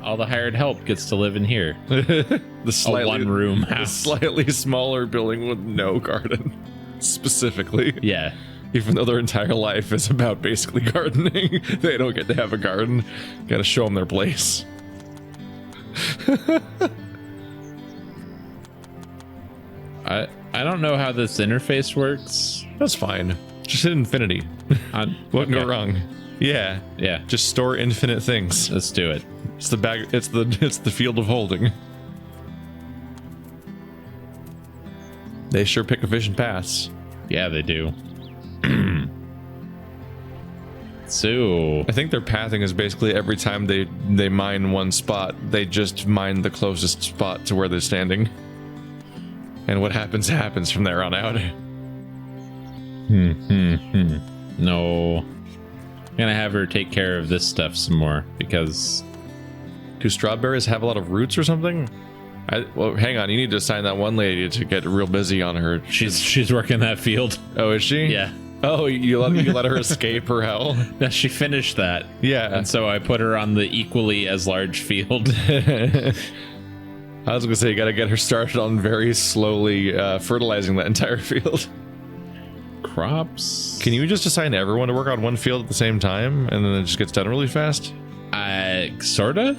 S2: all the hired help gets to live in here.
S1: The
S2: A one-room
S1: the
S2: house.
S1: slightly smaller building with no garden, specifically.
S2: Yeah.
S1: Even though their entire life is about basically gardening, they don't get to have a garden. Got to show them their place.
S2: I don't know how this interface works.
S1: That's fine. Just hit infinity. What can go wrong? Yeah.
S2: Yeah.
S1: Just store infinite things.
S2: Let's do it.
S1: It's the bag. It's the field of holding. They sure pick efficient paths.
S2: Yeah, they do. So
S1: I think their pathing is basically every time they mine one spot, they just mine the closest spot to where they're standing. And what happens from there on out.
S2: No. I'm gonna have her take care of this stuff some more because...
S1: Do strawberries have a lot of roots or something? Well, hang on. You need to assign that one lady to get real busy on her.
S2: She's working that field.
S1: Oh, is she?
S2: Yeah.
S1: Oh, you let her escape her hell?
S2: No, she finished that.
S1: Yeah.
S2: And so I put her on the equally as large field.
S1: I was gonna say you gotta get her started on very slowly fertilizing that entire field.
S2: Crops.
S1: Can you just assign everyone to work on one field at the same time, and then it just gets done really fast?
S2: Sorta.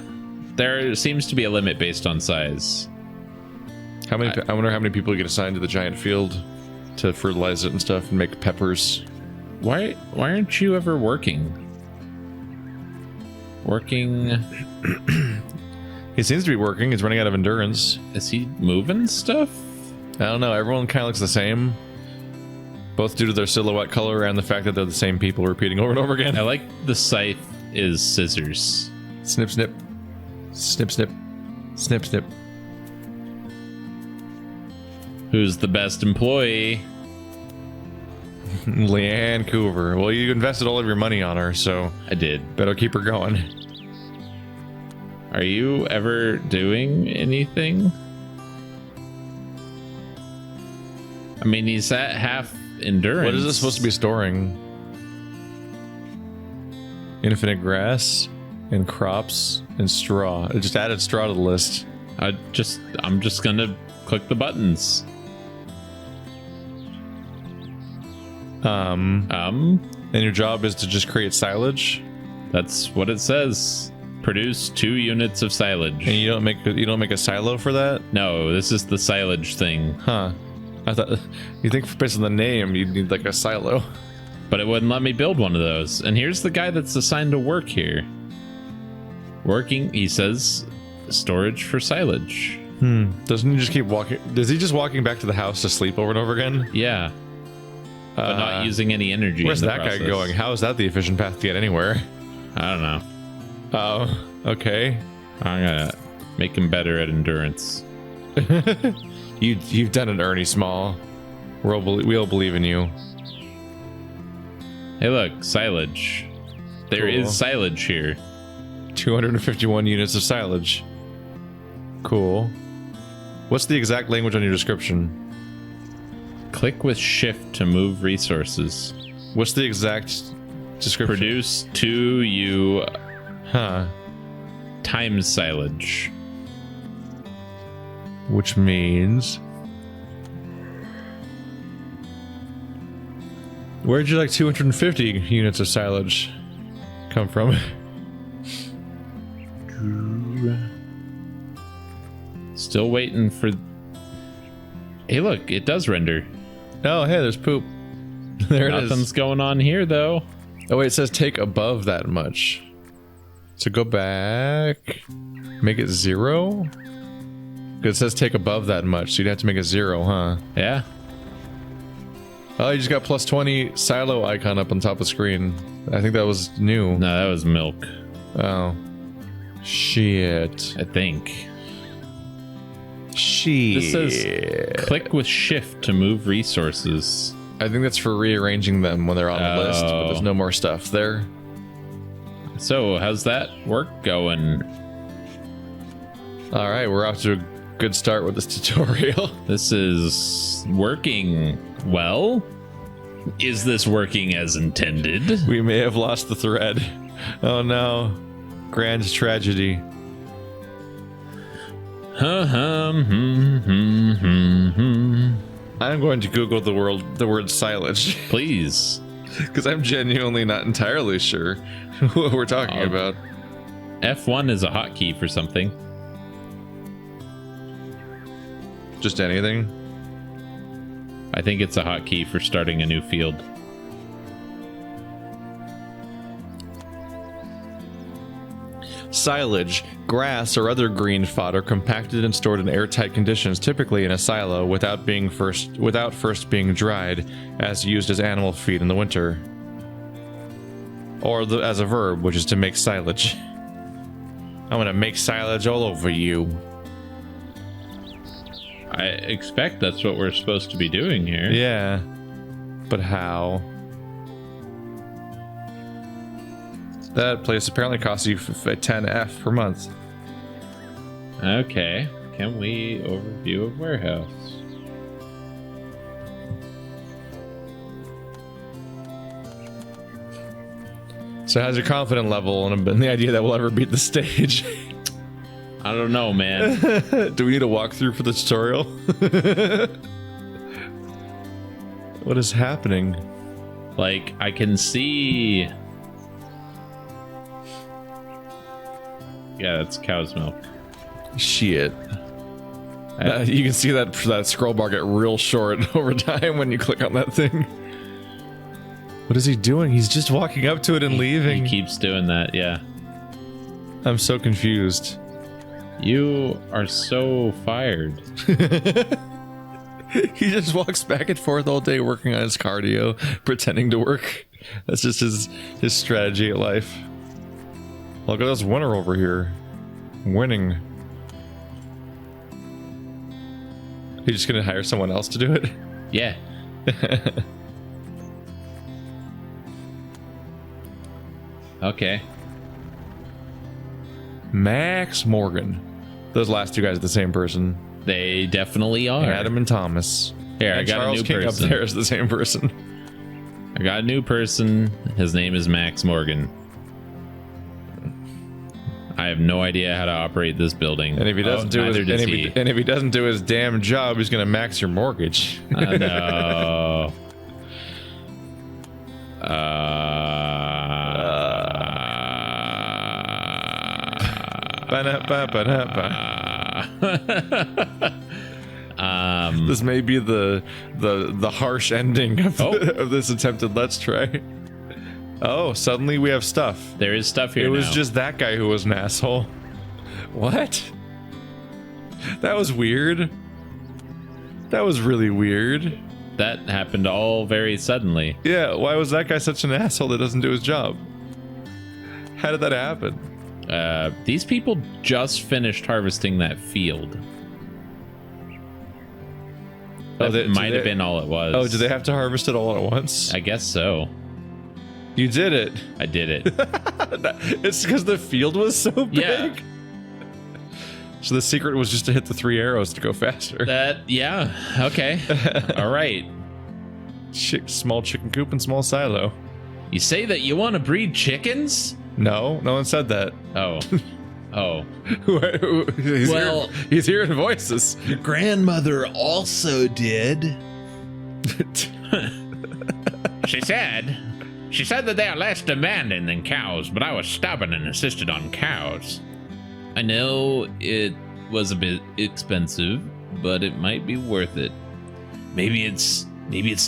S2: There seems to be a limit based on size.
S1: How many? I wonder how many people you get assigned to the giant field to fertilize it and stuff and make peppers.
S2: Why aren't you ever working?
S1: He seems to be working. He's running out of endurance.
S2: Is he moving stuff?
S1: I don't know. Everyone kind of looks the same, both due to their silhouette color and the fact that they're the same people repeating over and over again.
S2: I like the scythe is scissors.
S1: Snip, snip. Snip, snip. Snip, snip.
S2: Who's the best employee?
S1: Leanne Coover. Well, you invested all of your money on her, so
S2: I did.
S1: better keep her going.
S2: Are you ever doing anything? I mean, he's at half endurance.
S1: What is this supposed to be storing? Infinite grass and crops and straw. It just added straw to the list.
S2: I'm just gonna click the buttons.
S1: And your job is to just create silage.
S2: That's what it says. Produce 2 units of silage.
S1: And you don't make a silo for that?
S2: No, this is the silage thing.
S1: Huh. I thought you think based on the name you'd need like a silo.
S2: But it wouldn't let me build one of those. And here's the guy that's assigned to work here. Working, he says, storage for silage.
S1: Doesn't he just keep walking? Is he just walking back to the house to sleep over and over again?
S2: Yeah. But not using any energy.
S1: Where's
S2: in the
S1: that
S2: process.
S1: guy going? How is that the efficient path to get anywhere?
S2: I don't know.
S1: Oh, okay.
S2: I'm gonna make him better at endurance.
S1: You've done it, Ernie Small. We'll believe in you.
S2: Hey, look, silage. There
S1: Cool.
S2: is silage here.
S1: 251 units of silage. Cool. What's the exact language on your description?
S2: Click with shift to move resources.
S1: What's the exact description?
S2: Produce 2
S1: Huh.
S2: times silage.
S1: Which means... Where'd you like 250 units of silage come from?
S2: Still waiting for... Hey, look, it does render.
S1: Oh, hey, there's poop. There it is.
S2: Nothing's going on here, though.
S1: Oh, wait, it says take above that much. So go back. Make it 0? It says take above that much, so you'd have to make it 0, huh?
S2: Yeah.
S1: Oh, you just got plus 20 silo icon up on top of the screen. I think that was new.
S2: No, that was milk,
S1: Oh. Shit.
S2: I think.
S1: Shit.
S2: This says click with shift to move resources.
S1: I think that's for rearranging them when they're on the list, but there's no more stuff there.
S2: So, how's that work going?
S1: Alright, we're off to a good start with this tutorial.
S2: This is working well. Is this working as intended?
S1: We may have lost the thread. Oh no. Grand tragedy. I'm going to Google the word silage.
S2: Please.
S1: Because I'm genuinely not entirely sure what we're talking about.
S2: F1 is a hotkey for something.
S1: Just anything?
S2: I think it's a hotkey for starting a new field.
S1: Silage, grass, or other green fodder compacted and stored in airtight conditions, typically in a silo, without first being dried, as used as animal feed in the winter. Or as a verb, which is to make silage. I'm gonna make silage all over you.
S2: I expect that's what we're supposed to be doing here.
S1: Yeah. But how? That place apparently costs you 10F per month.
S2: Okay. Can we overview a warehouse?
S1: So how's your confidence level and the idea that we'll ever beat the stage?
S2: I don't know, man.
S1: Do we need a walkthrough for the tutorial? What is happening?
S2: Like, I can see... Yeah, that's cow's milk.
S1: Shit. You can see that scroll bar get real short over time when you click on that thing. What is he doing? He's just walking up to it and leaving.
S2: He keeps doing that, yeah.
S1: I'm so confused.
S2: You are so fired.
S1: He just walks back and forth all day working on his cardio, pretending to work. That's just his strategy at life. Look at this winner over here. Winning. You just gonna hire someone else to do it?
S2: Yeah. Okay.
S1: Max Morgan. Those last two guys are the same person.
S2: They definitely are.
S1: Adam and Thomas.
S2: Here,
S1: and
S2: I got
S1: Charles
S2: a new
S1: King
S2: person.
S1: Up there is the same person.
S2: I got a new person. His name is Max Morgan. I have no idea how to operate this building.
S1: And if he doesn't if he doesn't do his damn job, he's gonna max your mortgage.
S2: No.
S1: This may be the harsh ending of, of this attempted let's try. Oh, suddenly we have stuff.
S2: There is stuff here.
S1: It was
S2: now.
S1: just that guy who was an asshole. What? That was weird. That was really weird.
S2: That happened all very suddenly.
S1: Yeah, why was that guy such an asshole that doesn't do his job? How did that happen?
S2: These people just finished harvesting that field. That might have been all it was.
S1: Oh, did they have to harvest it all at once?
S2: I guess so.
S1: You did it.
S2: I did it.
S1: It's because the field was so big.
S2: Yeah.
S1: So the secret was just to hit the 3 arrows to go faster.
S2: Yeah. Okay. All right.
S1: Small chicken coop and small silo.
S2: You say that you want to breed chickens?
S1: No one said that.
S2: Oh.
S1: He's hearing voices.
S3: Your grandmother also did.
S2: She said that they are less demanding than cows, but I was stubborn and insisted on cows. I know it was a bit expensive, but it might be worth it. Maybe it's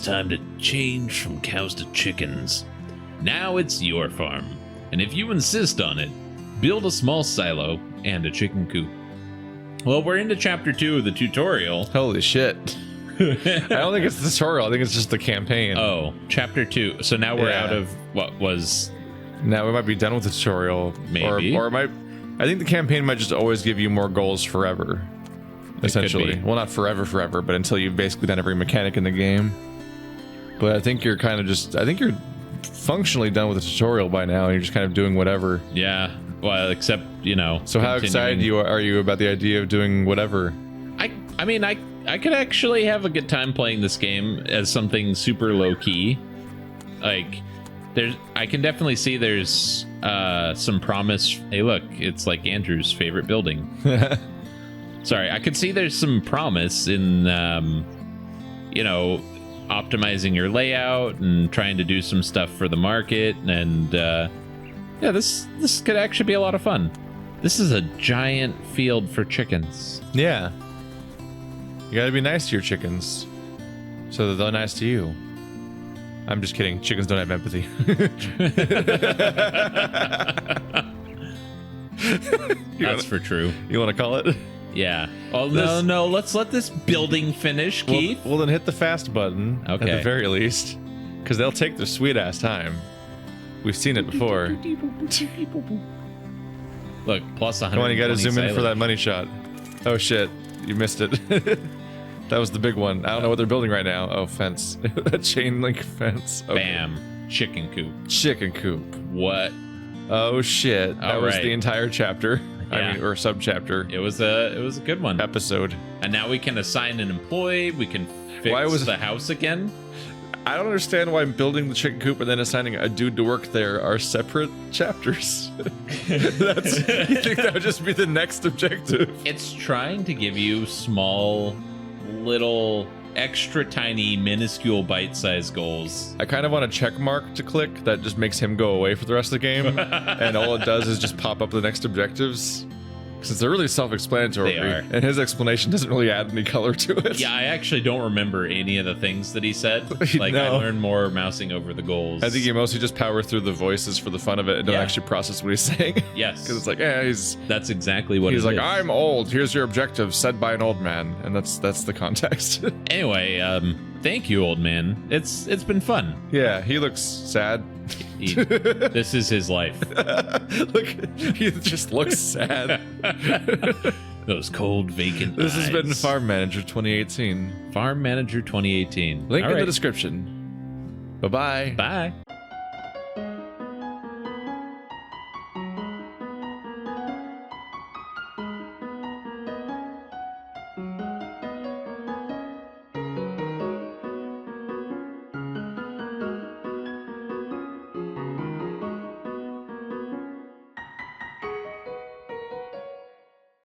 S2: time to change from cows to chickens. Now it's your farm, and if you insist on it, build a small silo and a chicken coop. Well, we're into chapter 2 of the tutorial.
S1: Holy shit. I don't think it's the tutorial. I think it's just the campaign.
S2: Oh, chapter 2. So now we're out of what was...
S1: Now we might be done with the tutorial.
S2: Maybe.
S1: Or it might... I think the campaign might just always give you more goals forever. Essentially. Well, not forever, but until you've basically done every mechanic in the game. But I think you're kind of just... I think you're functionally done with the tutorial by now, and you're just kind of doing whatever.
S2: Yeah. Well, except,
S1: So how excited are you about the idea of doing whatever?
S2: I mean, I could actually have a good time playing this game as something super low-key. Like, I can definitely see there's some promise. Hey, look, it's like Andrew's favorite building. Sorry, I could see there's some promise in, optimizing your layout and trying to do some stuff for the market. And, yeah, this could actually be a lot of fun. This is a giant field for chickens.
S1: Yeah. You gotta be nice to your chickens, so that they're nice to you. I'm just kidding. Chickens don't have empathy.
S2: That's for true.
S1: You want to call it?
S2: Yeah. Oh, no. Let's let this building finish, Keith.
S1: Well, then hit the fast button at
S2: Okay.
S1: the very least, because they'll take their sweet ass time. We've seen it before.
S2: Look, plus 100.
S1: Come on, you gotta zoom in for that money shot. Oh shit, you missed it. That was the big one. I don't know what they're building right now. Oh, fence. A chain link fence. Okay.
S2: Bam. Chicken coop.
S1: Chicken coop.
S2: What?
S1: Oh shit. That
S2: All
S1: was
S2: right.
S1: the entire chapter.
S2: Yeah.
S1: I mean, or sub-chapter.
S2: It was a good one.
S1: Episode.
S2: And now we can assign an employee. We can fix the house again.
S1: I don't understand why building the chicken coop and then assigning a dude to work there are separate chapters. You think that would just be the next objective?
S2: It's trying to give you small, little, extra tiny, minuscule bite-sized goals.
S1: I kind of want a check mark to click that just makes him go away for the rest of the game. And all it does is just pop up the next objectives. Since they're really self-explanatory,
S2: They are.
S1: and his explanation doesn't really add any color to it.
S2: Yeah, I actually don't remember any of the things that he said. Like, I
S1: No.
S2: learned more mousing over the goals.
S1: I think you mostly just power through the voices for the fun of it and don't
S2: Yeah.
S1: actually process what he's saying.
S2: Yes.
S1: Because it's like, yeah, he's
S2: That's exactly what
S1: like,
S2: it is.
S1: I'm old. Here's your objective, said by an old man, and that's the context.
S2: Anyway, thank you, old man. It's been fun.
S1: Yeah, he looks sad.
S2: This is his life.
S1: Look, he just looks sad.
S2: Those cold, vacant
S1: This has been
S2: eyes.
S1: Farm Manager 2018.
S2: Farm Manager 2018.
S1: Link
S2: All
S1: in the
S2: right.
S1: description. Bye bye.
S2: Bye.